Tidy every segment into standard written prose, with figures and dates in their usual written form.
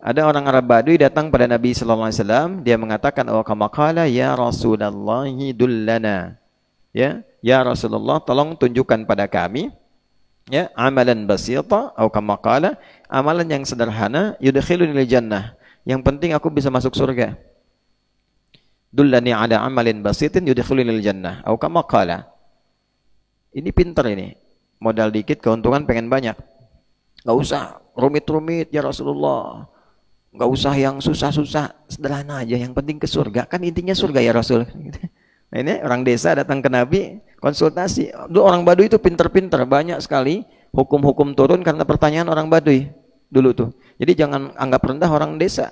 Ada orang Arab Badui datang pada Nabi sallallahu alaihi wasallam, dia mengatakan, "Oh kama qala ya Rasulullah dullana." Ya Rasulullah, tolong tunjukkan pada kami amalan basita atau kama qala, amalan yang sederhana yudkhilunil jannah. Yang penting aku bisa masuk surga. Dullani ala amalin basitin yudkhilunil jannah atau kama qala. Ini pintar ini. Modal dikit keuntungan pengen banyak. Enggak usah rumit-rumit ya Rasulullah. Enggak usah yang susah-susah, sederhana aja, yang penting ke surga. Kan intinya surga ya Rasul. Nah, ini orang desa datang ke Nabi, konsultasi. Dulu orang Baduy itu pinter-pinter, banyak sekali hukum-hukum turun karena pertanyaan orang Baduy dulu tuh. Jadi jangan anggap rendah orang desa.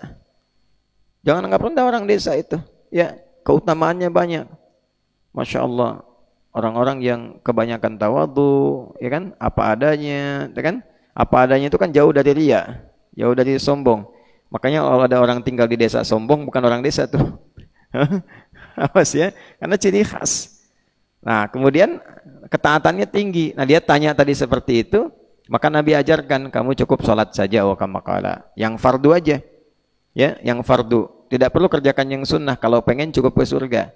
Jangan anggap rendah orang desa itu. Ya, keutamaannya banyak. Masya Allah. Orang-orang yang kebanyakan tawadhu, ya kan? Apa adanya, ya kan? Apa adanya itu kan jauh dari riya, jauh dari sombong. Makanya kalau ada orang tinggal di desa sombong, bukan orang desa tuh. Awas ya, karena ciri khas. Nah, kemudian ketaatannya tinggi. Nah, dia tanya tadi seperti itu, maka Nabi ajarkan kamu cukup sholat saja wa kama qala. Yang fardu aja. Ya, yang fardu. Tidak perlu kerjakan yang sunnah kalau pengen cukup ke surga.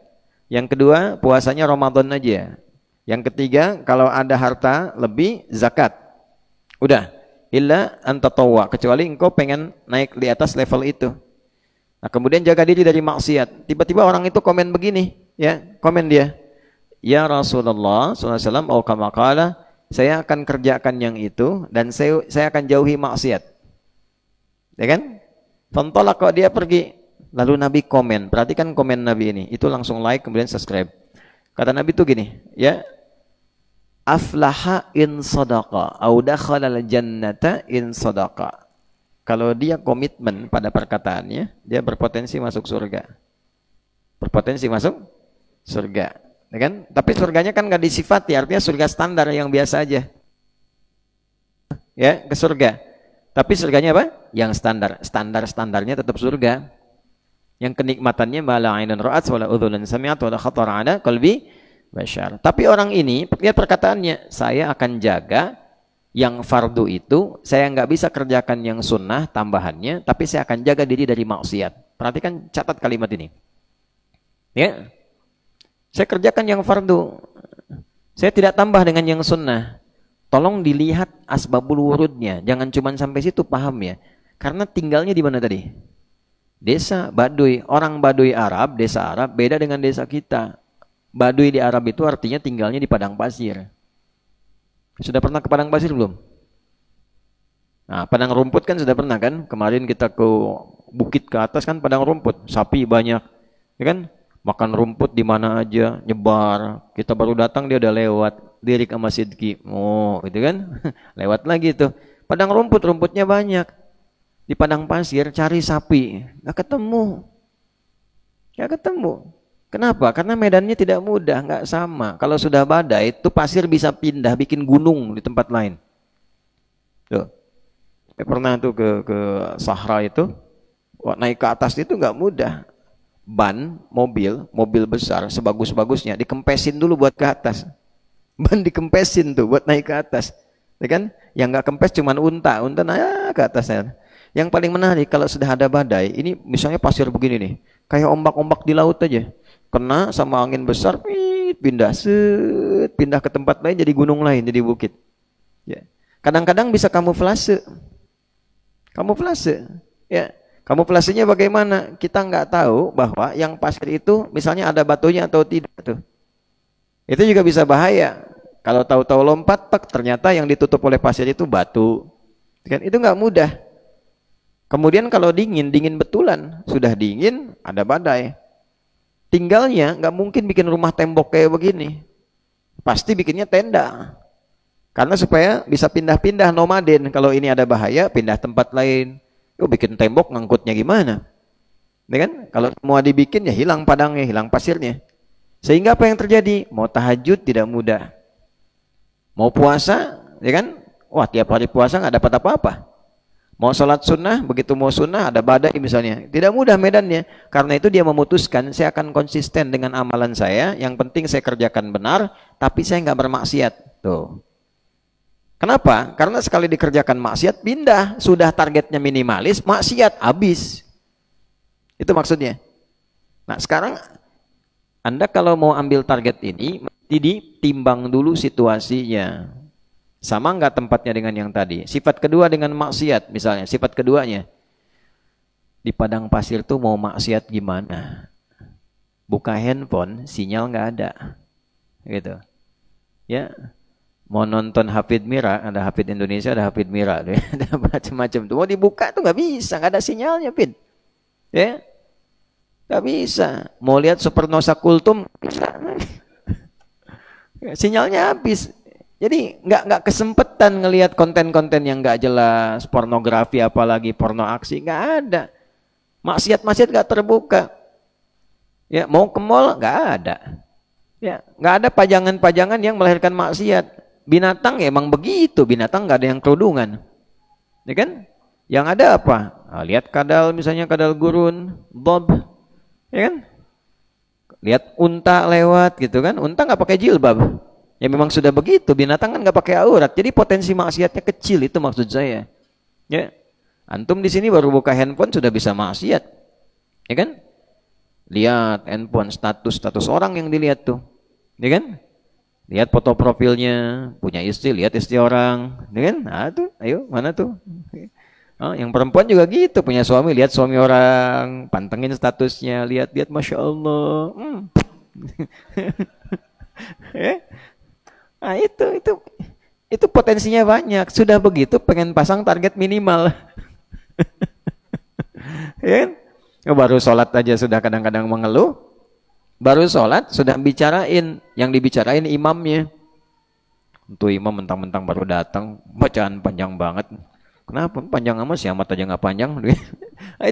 Yang kedua, puasanya Ramadan aja. Yang ketiga, kalau ada harta lebih zakat. Udah, illa antatawwa, kecuali engkau pengen naik di atas level itu. Nah, kemudian jaga diri dari maksiat. Tiba-tiba orang itu komen begini, ya, komen dia. Ya Rasulullah SAW, oh kama qala, saya akan kerjakan yang itu dan saya akan jauhi maksiat. Ya kan? Fantolak kok dia pergi. Lalu Nabi komen, perhatikan komen Nabi ini. Itu langsung like kemudian subscribe. Kata Nabi itu gini, ya. Aflaha in sadaqa au dakhalal jannata in sadaqa. Kalau dia komitmen pada perkataannya, dia berpotensi masuk surga. Berpotensi masuk surga, ya kan? Tapi surganya kan nggak disifati, artinya surga standar yang biasa aja. Ya, ke surga. Tapi surganya apa? Yang standar. Standar-standarnya tetap surga. Yang kenikmatannya mala ainun ra'at wala udhunun sami'at wala khatara ala qalbi bashar. Tapi orang ini, lihat perkataannya, saya akan jaga yang fardu itu, saya nggak bisa kerjakan yang sunnah tambahannya, tapi saya akan jaga diri dari maksiat. Perhatikan, catat kalimat ini. Ya, saya kerjakan yang fardu, saya tidak tambah dengan yang sunnah. Tolong dilihat asbabul wurudnya, jangan cuma sampai situ, paham ya? Karena tinggalnya di mana tadi? Desa Baduy. Orang Baduy Arab, desa Arab beda dengan desa kita. Baduy di Arab itu artinya tinggalnya di padang pasir. Sudah pernah ke padang pasir belum? Nah, padang rumput kan sudah pernah kan? Kemarin kita ke bukit ke atas kan padang rumput, sapi banyak, ya kan? Makan rumput di mana aja, nyebar. Kita baru datang dia udah lewat, Dirik sama Sidki. Oh, gitu kan? Lewat lagi tuh. Padang rumput, rumputnya banyak. Di padang pasir cari sapi, nggak ketemu. Nggak ketemu. Kenapa? Karena medannya tidak mudah, nggak sama. Kalau sudah badai, itu pasir bisa pindah, bikin gunung di tempat lain. Tuh. Saya pernah tuh ke Sahara itu, naik ke atas itu nggak mudah. Ban, mobil besar, sebagus-bagusnya, dikempesin dulu buat ke atas. Ban dikempesin tuh buat naik ke atas. Ya kan? Yang nggak kempes cuma unta naik ke atas. Yang paling menarik kalau sudah ada badai, ini misalnya pasir begini nih, kayak ombak-ombak di laut aja. Kena sama angin besar, pindah ke tempat lain, jadi gunung lain, jadi bukit. Ya. Kadang-kadang bisa kamuflase. Ya. Kamuflasenya bagaimana? Kita nggak tahu bahwa yang pasir itu misalnya ada batunya atau tidak tuh. Itu juga bisa bahaya. Kalau tahu-tahu lompat, ternyata yang ditutup oleh pasir itu batu. Kan itu nggak mudah. Kemudian kalau dingin betulan. Sudah dingin, ada badai. Tinggalnya nggak mungkin bikin rumah tembok kayak begini. Pasti bikinnya tenda. Karena supaya bisa pindah-pindah nomaden. Kalau ini ada bahaya, pindah tempat lain. Bikin tembok ngangkutnya gimana? Ya kan? Kalau semua dibikin ya hilang padangnya, hilang pasirnya. Sehingga apa yang terjadi? Mau tahajud tidak mudah. Mau puasa, ya kan? Wah, tiap hari puasa nggak dapat apa-apa. Mau sholat sunnah, begitu mau sunnah ada badai misalnya. Tidak mudah medannya. Karena itu dia memutuskan, saya akan konsisten dengan amalan saya. Yang penting saya kerjakan benar, tapi saya nggak bermaksiat. Tuh. Kenapa? Karena sekali dikerjakan maksiat pindah, sudah targetnya minimalis, maksiat habis. Itu maksudnya. Nah, sekarang Anda kalau mau ambil target ini, mesti ditimbang dulu situasinya. Sama nggak tempatnya dengan yang tadi? Sifat kedua dengan maksiat, misalnya, sifat keduanya. Di padang pasir tuh mau maksiat gimana? Buka handphone, sinyal nggak ada. Gitu. Ya. Mau nonton Hafid Mira, ada Hafid Indonesia, ada Hafid Mira, ada macam-macam tuh. Mau dibuka tuh nggak bisa, nggak ada sinyalnya, Pin. Ya, nggak bisa. Mau lihat Supernosa Kultum, bisa. Sinyalnya habis. Jadi nggak kesempatan ngelihat konten-konten yang nggak jelas, pornografi apalagi porno aksi, nggak ada. Maksiat-maksiat nggak terbuka. Ya, mau ke mall nggak ada. Ya, nggak ada pajangan-pajangan yang melahirkan maksiat. Binatang ya emang begitu, binatang nggak ada yang kerudungan, ya kan? Yang ada apa? Nah, lihat kadal, misalnya kadal gurun, bob, ya kan? Lihat unta lewat gitu kan? Unta nggak pakai jilbab, ya memang sudah begitu. Binatang kan nggak pakai aurat, jadi potensi maksiatnya kecil, itu maksud saya. Ya, antum di sini baru buka handphone sudah bisa maksiat, ya kan? Lihat handphone, status orang yang dilihat tuh, ya kan? Lihat foto profilnya, punya istri, lihat istri orang, kan? Nah tuh, ayo mana tuh? Oh, yang perempuan juga gitu, punya suami, lihat suami orang, pantengin statusnya, lihat, masya Allah. Nah itu potensinya banyak. Sudah begitu, pengen pasang target minimal, ya kan? Baru sholat aja sudah kadang-kadang mengeluh. Baru sholat sudah bicarain, yang dibicarain imamnya. Untuk imam mentang-mentang baru datang, bacaan panjang banget. Kenapa? Panjang amat, siamat aja nggak panjang. Nah,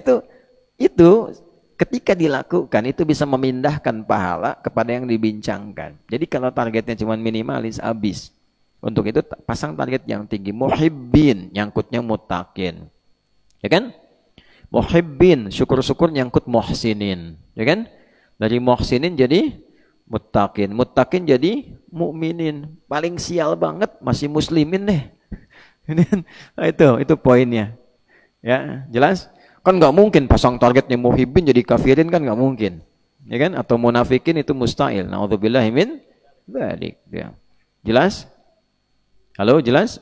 itu ketika dilakukan itu bisa memindahkan pahala kepada yang dibincangkan. Jadi kalau targetnya cuma minimalis, habis. Untuk itu pasang target yang tinggi. Muhibbin, nyangkutnya mutakin. Ya kan? Muhibbin, syukur-syukur nyangkut muhsinin. Ya kan? Dari muhsinin jadi muttaqin, muttaqin jadi mukminin. Paling sial banget masih muslimin deh. Nah, itu poinnya. Ya, jelas? Kan nggak mungkin pasang targetnya muhibbin jadi kafirin, kan nggak mungkin. Ya kan? Atau munafikin itu mustahil. Nauzubillahi min dzalik. Ya. Jelas? Halo, jelas?